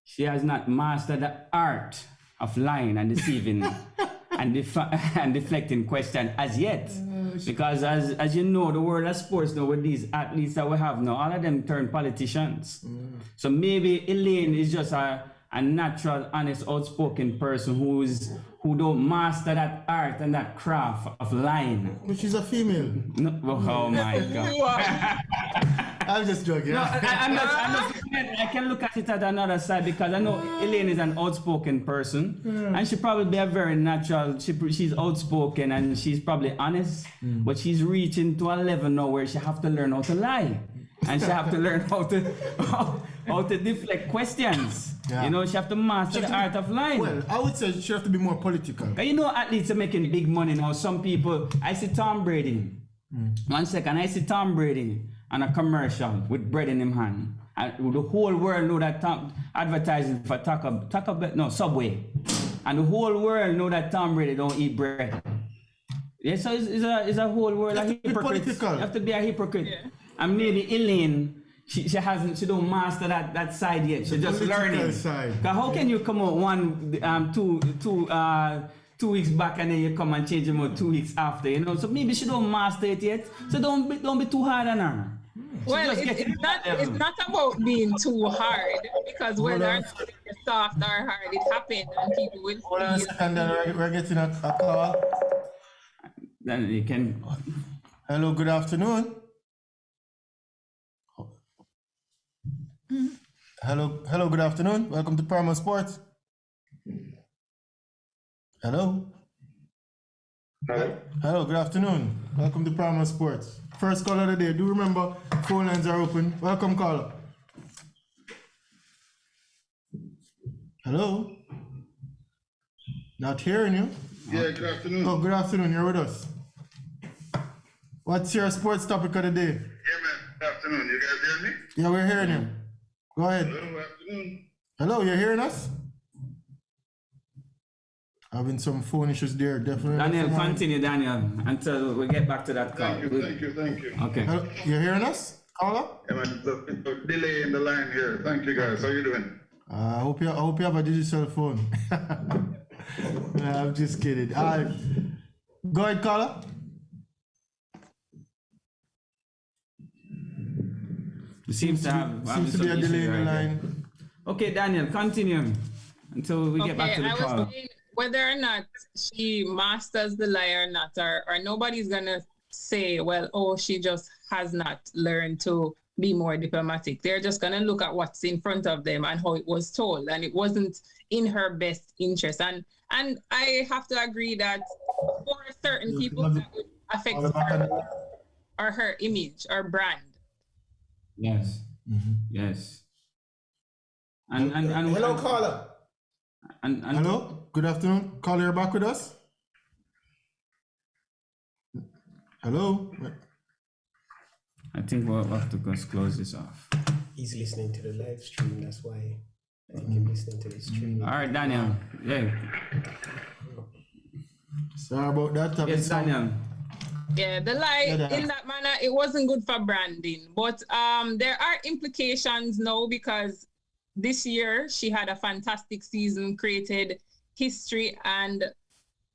she has not mastered the art of lying and deceiving and deflecting questions as yet. Because as you know, the world of sports now with these athletes that we have now, all of them turn politicians. So maybe Elaine is just a natural, honest, outspoken person who don't master that art and that craft of lying. But she's a female. No, oh my God. I'm just joking. No, I'm not I can look at it at another side because I know Elaine is an outspoken person, and she probably be a very natural. She's outspoken and she's probably honest, but she's reaching to a level now where she have to learn how to lie, and she have to learn how to deflect questions. Yeah. You know, she have to master the art of lying. Well, I would say she have to be more political. You know, athletes are making big money now. Some people, I see Tom Brady. 1 second, I see Tom Brady on a commercial with bread in his hand. And the whole world know that Tom advertising for Subway. And the whole world know that Tom Brady don't eat bread. Yeah, so it's a whole world of hypocrites. You have to be a hypocrite. Yeah. And maybe Elaine, she don't master that side yet. She's just learning. Because how can you come out 2 weeks back and then you come and change them out 2 weeks after, you know? So maybe she don't master it yet. So don't be too hard on her. Well, it's not about being too hard, because whether it's soft or hard, it happened and people will. Hold on a second, then we're getting a call. Then you can. Hello, good afternoon. Hello, good afternoon. Welcome to Primal Sports. Hello. Hello, good afternoon. Welcome to Primal Sports. First caller of the day. Do remember, phone lines are open. Welcome, caller. Hello. Not hearing you. Yeah, good afternoon. Oh, good afternoon. You're with us. What's your sports topic of the day? Yeah, man. Good afternoon. You guys hear me? Yeah, we're hearing you. Go ahead. Hello, good afternoon. Hello, you're hearing us? Having some phone issues there, definitely. Daniel, continue, Daniel, until we get back to that call. Thank you. Okay. Hello, you're hearing us, caller? Yeah, man. It's a delay in the line here. Thank you, guys. How you doing? I hope you have a digital phone. Nah, I'm just kidding. Go ahead, caller. Seems to be a delay in the line. Okay, Daniel, continue until we get back to the call. Was saying whether or not she masters the lie or not, or nobody's gonna say, well, oh, she just has not learned to be more diplomatic. They're just gonna look at what's in front of them and how it was told, and it wasn't in her best interest. And I have to agree that for certain people that would affect her or her image or brand. Yes. Mm-hmm. Yes. And hello, caller. And hello. Good afternoon. Caller, you're back with us. Hello. I think we'll have to close this off. He's listening to the live stream. That's why I think he's listening to the stream. All right, Daniel. Yeah. Sorry about that. Yes, Daniel. Yeah, the lie in that manner, it wasn't good for branding. But there are implications now, because this year she had a fantastic season, created history, and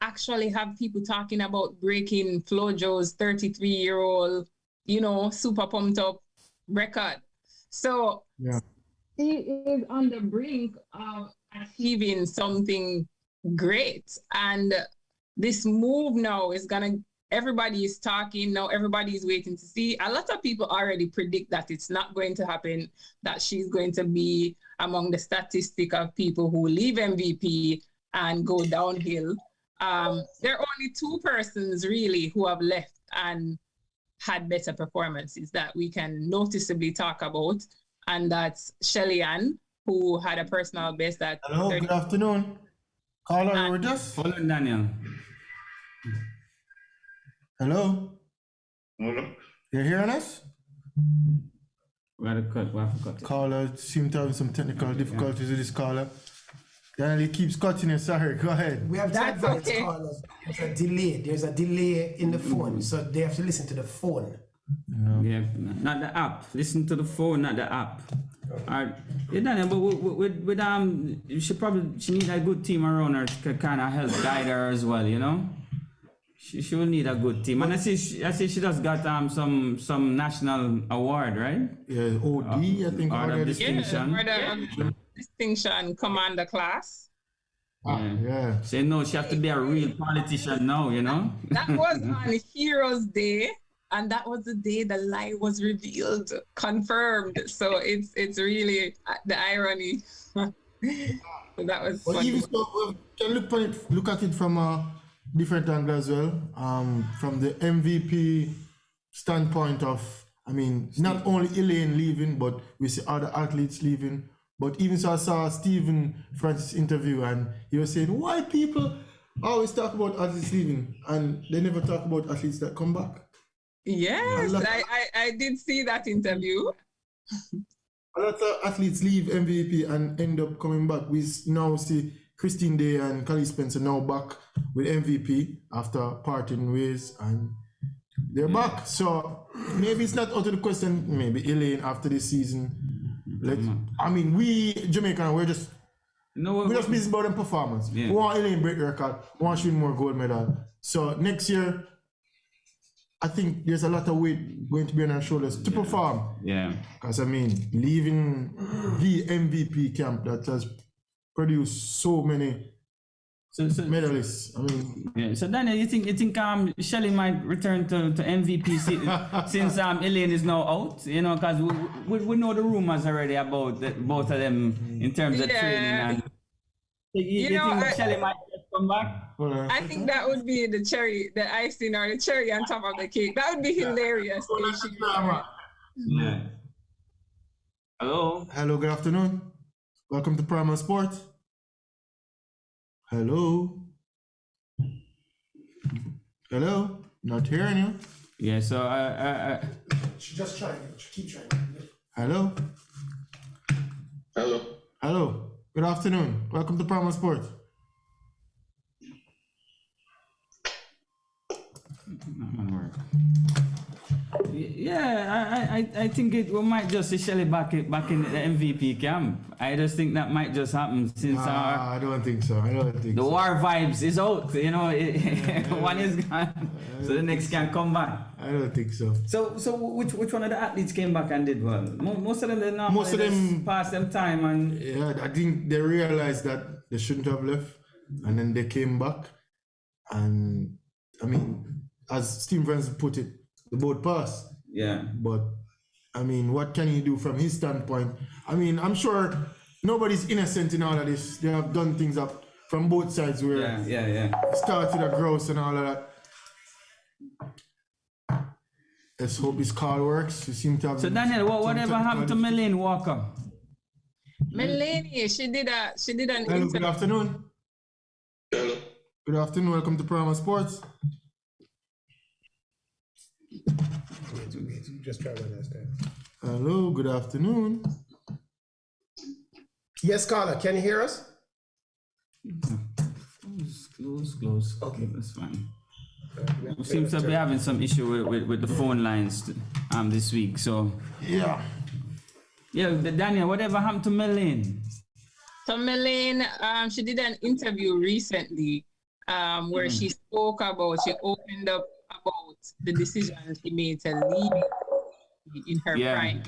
actually have people talking about breaking Flojo's 33-year-old, super pumped up record. So she is on the brink of achieving something great. And this move now is everybody is talking now, everybody is waiting to see. A lot of people already predict that it's not going to happen, that she's going to be among the statistic of people who leave MVP and go downhill. There are only two persons really who have left and had better performances that we can noticeably talk about, and that's Shelly Ann, who had a personal best at Hello, 30. Good afternoon. Caller, are you with us? Hold on, Daniel. Hello? Hello? You're hearing us? We have to cut. Caller seems to have some technical difficulties with this caller. Daniel, he keeps cutting it. Sorry, go ahead. We have to advise callers. There's a delay in the phone, so they have to listen to the phone. Yeah, not the app. Listen to the phone, not the app. Okay. All right. Yeah, Daniel, but with she need a good team around her to kind of help guide her as well, She will need a good team. And I see she just got some national award, right? Yeah, OD, I think. Order of distinction. Yeah, order of distinction, commander class. Yeah. Say no, she have to be a real politician now, That was on Heroes Day. and that was the day the lie was revealed, confirmed. So it's really the irony. So that was Well, funny. even so, we can look at it from a different angle as well. From the MVP standpoint of, I mean, not only Elaine leaving, but we see other athletes leaving. But even so, I saw Stephen Francis interview, and he was saying, why people always talk about athletes leaving, and they never talk about athletes that come back. Yes, I did see that interview. A lot of athletes leave MVP and end up coming back. We now see Christine Day and Callie Spencer now back with MVP after parting ways, and they're back. So maybe it's not out of the question. Maybe Elaine after this season. I mean, we Jamaican, we're just busy about them performance. Yeah. We want Elaine break record. We want she win more gold medal. So next year, I think there's a lot of weight going to be on our shoulders to perform. Yeah. Because I mean, leaving the MVP camp that has produced so many medalists. I mean, yeah. So Daniel, you think Shelly might return to MVP since Elaine is now out? You know, because we know the rumors already about both of them in terms of training. And you think Shelly might come back? I think that would be the icing or the cherry on top of the cake. That would be hilarious. Yeah. Hello. Hello, good afternoon. Welcome to Primal Sports. Hello. Hello. Not hearing you. Yeah. So Just try it. Keep trying. Hello. Hello. Hello. Good afternoon. Welcome to Primal Sports. Yeah, I think we might just see Shelly back in the MVP camp. I just think that might just happen since I don't think so. the war vibes is out. You know, one is gone, so the next can come back. I don't think so. So which one of the athletes came back and did well? Most of them did not. Most of them passed them time and yeah. I think they realized that they shouldn't have left, and then they came back. And I mean, as Steve Francis put it, the boat passed. yeah. But I mean, what can he do from his standpoint? I mean, I'm sure nobody's innocent in all of this. They have done things up from both sides where Yeah. started a grouse and all of that. Let's hope this call works. You seem to have. So Daniel, whatever happened to Elaine Walker? Melanie, she did an Hello, interview. good afternoon. Hello. Good afternoon. Welcome to Primal Sports. Just try one last time. Hello, good afternoon. Yes, caller, can you hear us? Close. Okay, that's fine. We seem to be having some issue with the phone lines this week. So Yeah. Daniel, whatever happened to Elaine? So Elaine, she did an interview recently where she opened up about the decision she made to leave in her prime.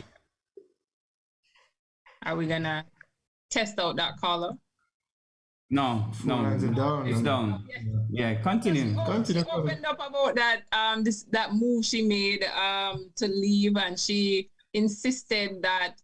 Are we gonna test out that caller? No. lines are down. It's down. Yeah, continue. She opened up about that that move she made to leave, and she insisted that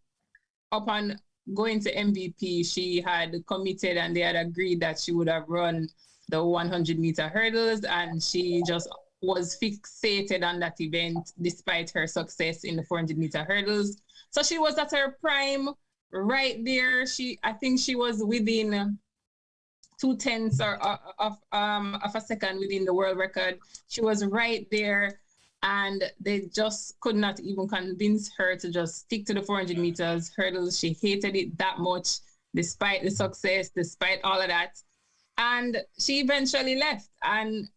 upon going to MVP, she had committed and they had agreed that she would have run the 100-meter hurdles, and she just was fixated on that event despite her success in the 400-meter hurdles. So she was at her prime right there. I think she was within 0.2 of a second within the world record. She was right there, and they just could not even convince her to just stick to the 400 meters hurdles. She hated it that much, despite the success, despite all of that. And she eventually left. And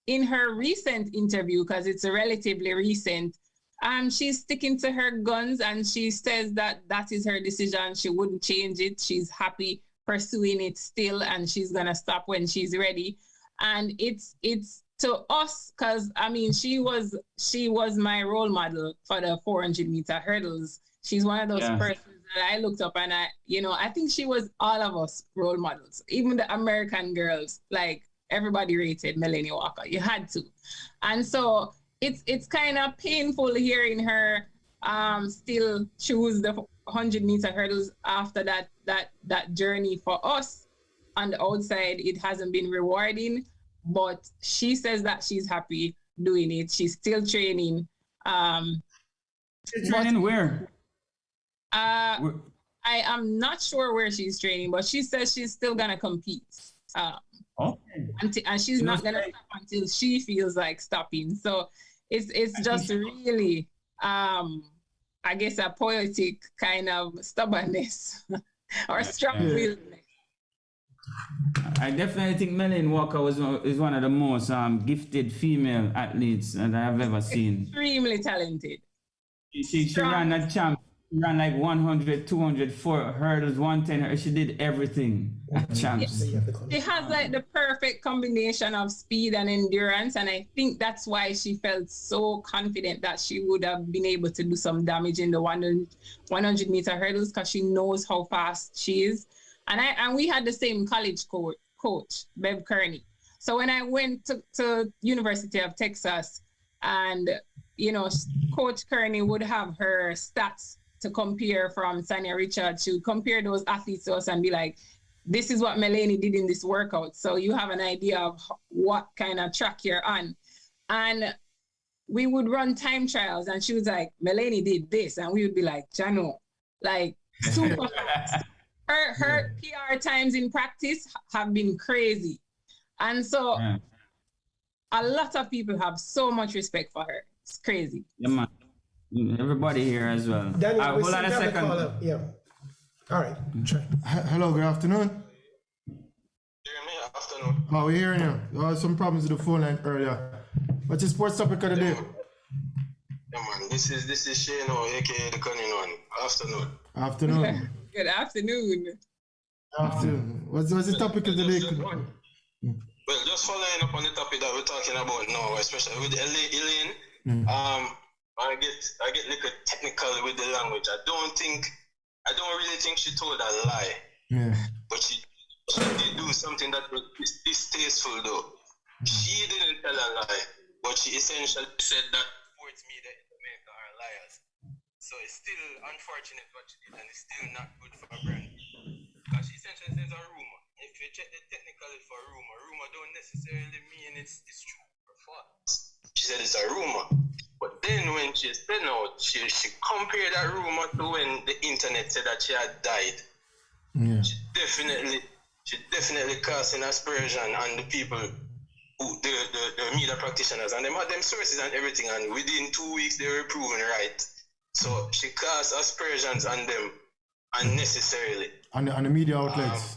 in her recent interview, because it's relatively recent, she's sticking to her guns, and she says that that is her decision. She wouldn't change it. She's happy pursuing it still, and she's gonna stop when she's ready. And it's to us, because I mean, she was my role model for the 400-meter hurdles. She's one of those persons that I looked up, and I think she was all of us role models, even the American girls. Like, everybody rated Melanie Walker. You had to. And so it's kind of painful hearing her still choose the 100-meter hurdles after that journey. For us on the outside, it hasn't been rewarding, but she says that she's happy doing it. She's still training. She's training where? I am not sure where she's training, but she says she's still gonna compete. And she's not gonna stop until she feels like stopping. So it's just really I guess a poetic kind of stubbornness or strong-willedness. I definitely think Elaine Walker is one of the most gifted female athletes that I've ever seen. Extremely talented. She ran that champ. Ran like 100, 200, 4 hurdles, 110. She did everything at champs. She has like the perfect combination of speed and endurance, and I think that's why she felt so confident that she would have been able to do some damage in the 100-meter hurdles, because she knows how fast she is. And we had the same college coach, Bev Kearney. So when I went to University of Texas, and Coach Kearney would have her stats to compare from Sanya Richards. She would compare those athletes to us and be like, this is what Melanie did in this workout. So you have an idea of what kind of track you're on. And we would run time trials, and she was like, Melanie did this. And we would be like, Jano, like super fast. Her PR times in practice have been crazy. And so a lot of people have so much respect for her. It's crazy. Yeah, man. Everybody here as well. Daniel, hold on a second. Yeah. All right. Try. Hello, good afternoon. Hear me? Afternoon. Oh, we're hearing you. There was some problems with the phone line earlier. What's your sports topic of the day? Yeah, man. This is Shano, aka the cunning one. Afternoon. Afternoon. Good afternoon. Afternoon. What's the topic of the day? Well, just following up on the topic that we're talking about now, especially with Elaine, I get a little technical with the language. I don't really think she told a lie. Yeah. But she did do something that was distasteful though. She didn't tell a lie, but she essentially said that sports media in America are liars. So it's still unfortunate what she did, and it's still not good for her brand. Because she essentially says a rumor. If you check the technically for rumor don't necessarily mean it's true or false. She said it's a rumor. But then when she said out, she compared that rumor to when the internet said that she had died. Yeah. She definitely casting aspersion on the people who the media practitioners, and them had them sources and everything, and within 2 weeks they were proven right. So she cast aspersions on them unnecessarily. On the media outlets.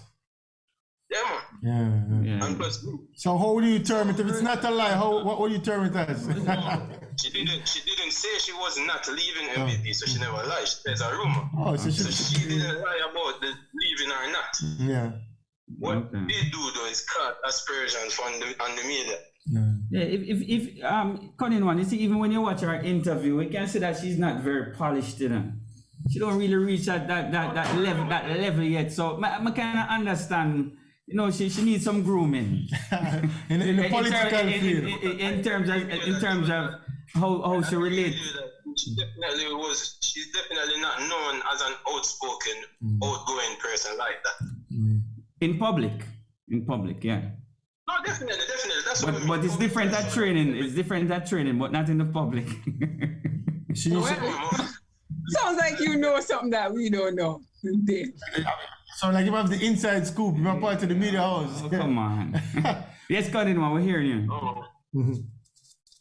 Yeah, man. Yeah. And plus, So how would you term it? If it's not a lie, what would you term it as? she didn't say she was not leaving MVP, so she never lied. She says a rumor. Oh, so she didn't lie about the leaving or not. Yeah. What they do though is cut aspersions on the media. Yeah, if Cunning one, you see, even when you watch her interview, we can see that she's not very polished, She don't really reach that level yet. So I kind of understand. She needs some grooming in the political field. In terms of how she relates. She's definitely not known as an outspoken, outgoing person like that. In public, yeah. No, definitely. That's but it's different at training. It's different at training, but not in the public. Sounds like you know something that we don't know. So like you have the inside scoop, you're part of the media house. Oh, come on. Yes, Cunning one, we're hearing you.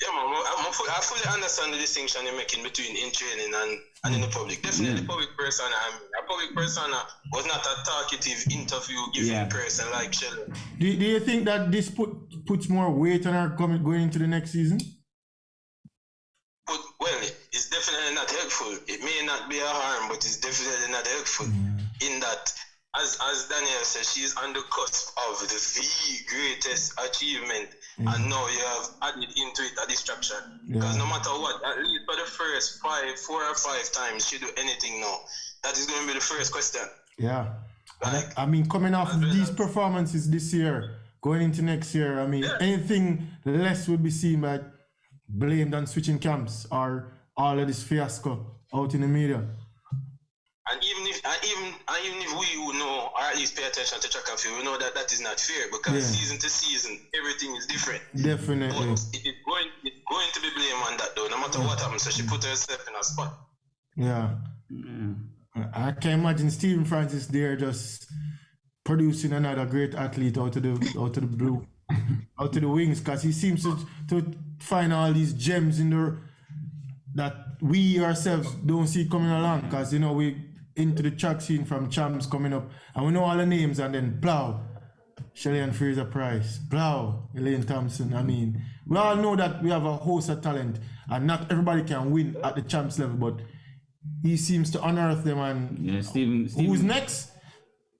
Yeah, man. I fully understand the distinction you're making between in training and in the public. Definitely, public persona. A public persona was not a talkative interview giving person like Shelley. Do you think that this puts more weight on her going into the next season? Well, it's definitely not helpful. It may not be a harm, but it's definitely not helpful. In that, as Daniel said, she's on the cusp of the greatest achievement, and now you have added into it a distraction. Because no matter what, at least for the first 4 or 5 times she do anything now, that is going to be the first question. Yeah. Coming off of these performances this year, going into next year, anything less would be seen by blamed on switching camps or all of this fiasco out in the media. And even if we who know or at least pay attention to track and field, we know that that is not fair because season to season everything is different. Definitely. But it's going to be blame on that though, no matter what happens. So she put herself in a spot. Yeah. I can imagine Stephen Francis there just producing another great athlete out of the blue, out of the wings, because he seems to find all these gems in there that we ourselves don't see coming along, because you know we into the track scene from champs coming up and we know all the names, and then plow Shelly-Ann Fraser-Price, plow Elaine Thompson. I mean, we all know that we have a host of talent and not everybody can win at the champs level, but he seems to unearth them. And Stephen, who's next?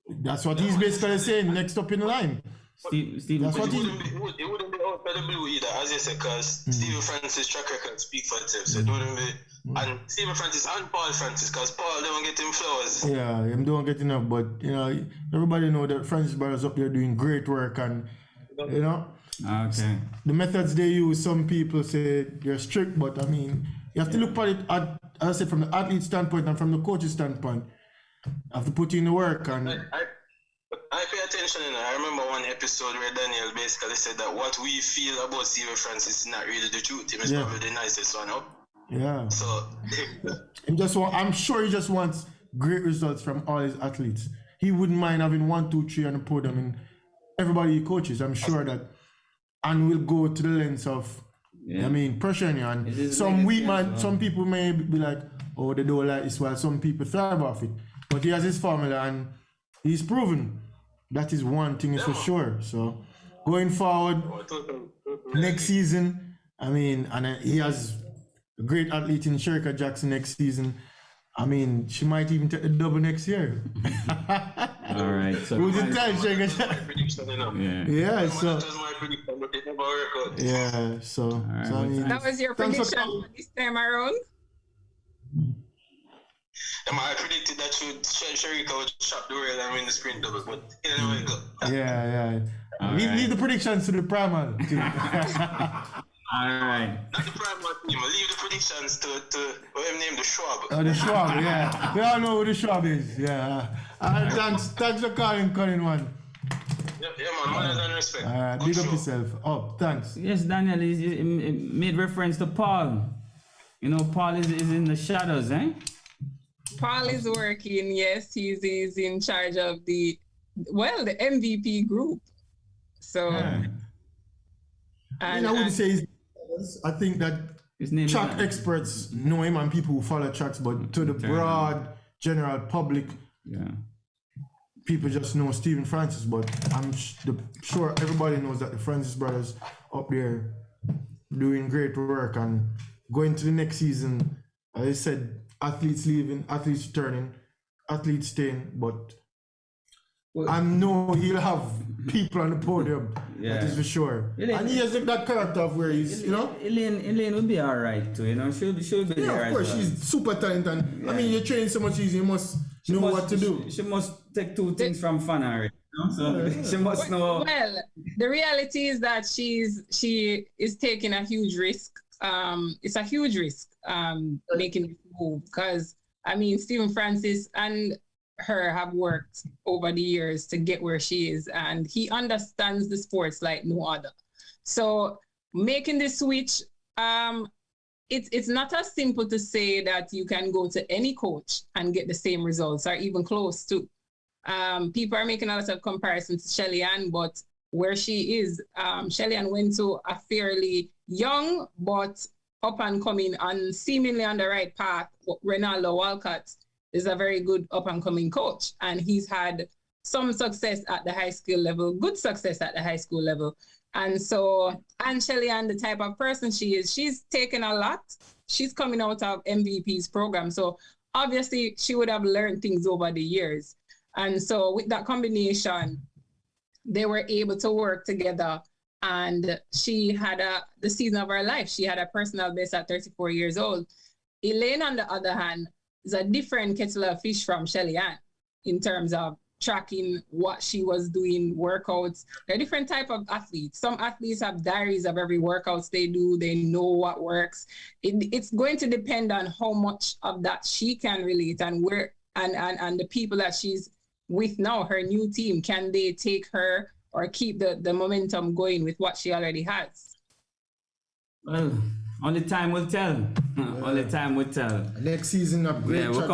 That's what he's basically saying, next up in line. Stephen, that's what it wouldn't be out by the blue either, as you said, because Stephen Francis' track record speak for itself. So it wouldn't be. And Stephen Francis and Paul Francis, because Paul don't get him flowers. Yeah, him don't get enough, but you know, everybody know that Francis brothers up there doing great work, and you know, okay. The methods they use, some people say they're strict, but I mean, you have to look at it as I said, from the athlete standpoint and from the coach's standpoint. You have to put in the work. And I pay attention, and I remember one episode where Daniel basically said that what we feel about Stephen Francis is not really the truth. He was probably the nicest one up. Yeah. So I'm sure he just wants great results from all his athletes. He wouldn't mind having 1, 2, 3 on the podium in everybody he coaches. I'm sure that, and we'll go to the lens of, I mean, pressuring you. And some weak man, some people may be like, oh, they don't like this, while some people thrive off it. But he has his formula, and he's proven that is one thing is for sure. So going forward, next season, I mean, and he has a great athlete in Sherika Jackson next season. I mean, she might even take the double next year. All right. So who's in time, Sherika? Yeah. So. Yeah. So. Right, So I mean, that was your prediction for this time around. I predicted that Sherika would chop the rail and win the sprint double, but you know it go. Yeah. Leave the predictions to the Primal team. All right. Not the Primal team. Leave the predictions to what him name the Schwab. Oh, the Schwab, yeah. We all know who the Schwab is. Yeah. Thanks for calling, one. Yeah, man. Manners and respect. All right, big up yourself. Oh, thanks. Yes, Daniel, he made reference to Paul. You know, Paul is in the shadows, eh? Paul is working, yes. He's in charge of the MVP group. So, I wouldn't say I think that track experts know him and people who follow tracks, but to the broad general public, people just know Stephen Francis. But I'm sure everybody knows that the Francis brothers up there doing great work and going to the next season. As I said, athletes leaving, athletes returning, athletes staying, but I know he'll have people on the podium. That is for sure. Elaine, and he has that character of where he's, you know. Elaine will be all right too, you know. She'll be there. Yeah, of course, she's super talented. I mean, you train so much easy, you must know what to do. She must take two things from Fanari. So she must know. Well, the reality is that she is taking a huge risk. It's a huge risk making this move, because I mean, Stephen Francis and her have worked over the years to get where she is, and he understands the sports like no other. So making the switch, it's not as simple to say that you can go to any coach and get the same results or even close to. People are making a lot of comparisons to Shelly-Ann, but where she is, Shelly-Ann went to a fairly young but up and coming and seemingly on the right path. Ronaldo Walcott is a very good up and coming coach, and he's had some success at the high school level, good success at the high school level. And so, and Shelly-Ann, the type of person she is, she's taken a lot. She's coming out of MVP's program. So obviously she would have learned things over the years. And so with that combination, they were able to work together, and she had the season of her life. She had a personal best at 34 years old. Elaine, on the other hand, is a different kettle of fish from Shelly-Ann in terms of tracking what she was doing, workouts. There are different type of athletes. Some athletes have diaries of every workouts they do. They know what works. It's going to depend on how much of that she can relate and where and the people that she's with now, her new team, can they take her or keep the momentum going with what she already has? Well, only time will tell. Only time will tell. Next season, a great Yeah, we'll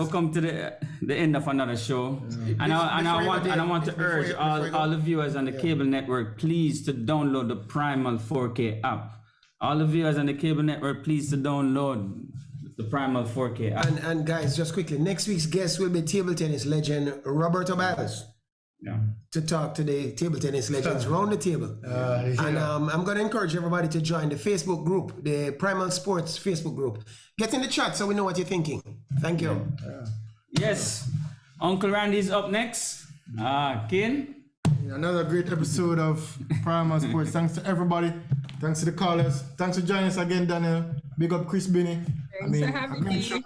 come to the end of another show, and I want to urge all the viewers on the cable network, please to download the Primal 4K app. All the viewers on the cable network, please to download the Primal 4K app. And guys, just quickly, next week's guest will be table tennis legend Roberto Baez. Yeah. To talk to the table tennis legends around the table. And I'm going to encourage everybody to join the Facebook group, the Primal Sports Facebook group. Get in the chat so we know what you're thinking. Thank you. Yes, Uncle Randy's up next. Ken? Another great episode of Primal Sports. Thanks to everybody. Thanks to the callers. Thanks for joining us again, Daniel. Big up Chris Binnie. Thanks for having me.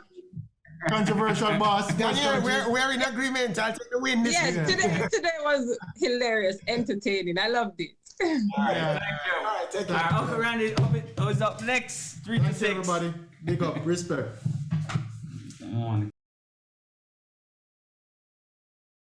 Controversial boss. Daniel, we're in agreement. I'll take the win this week. Yes, today was hilarious, entertaining. I loved it. All right, thank you. All right, take care. Uncle Randy is up next. 3 to 6. Everybody. Big up. Respect. Come on.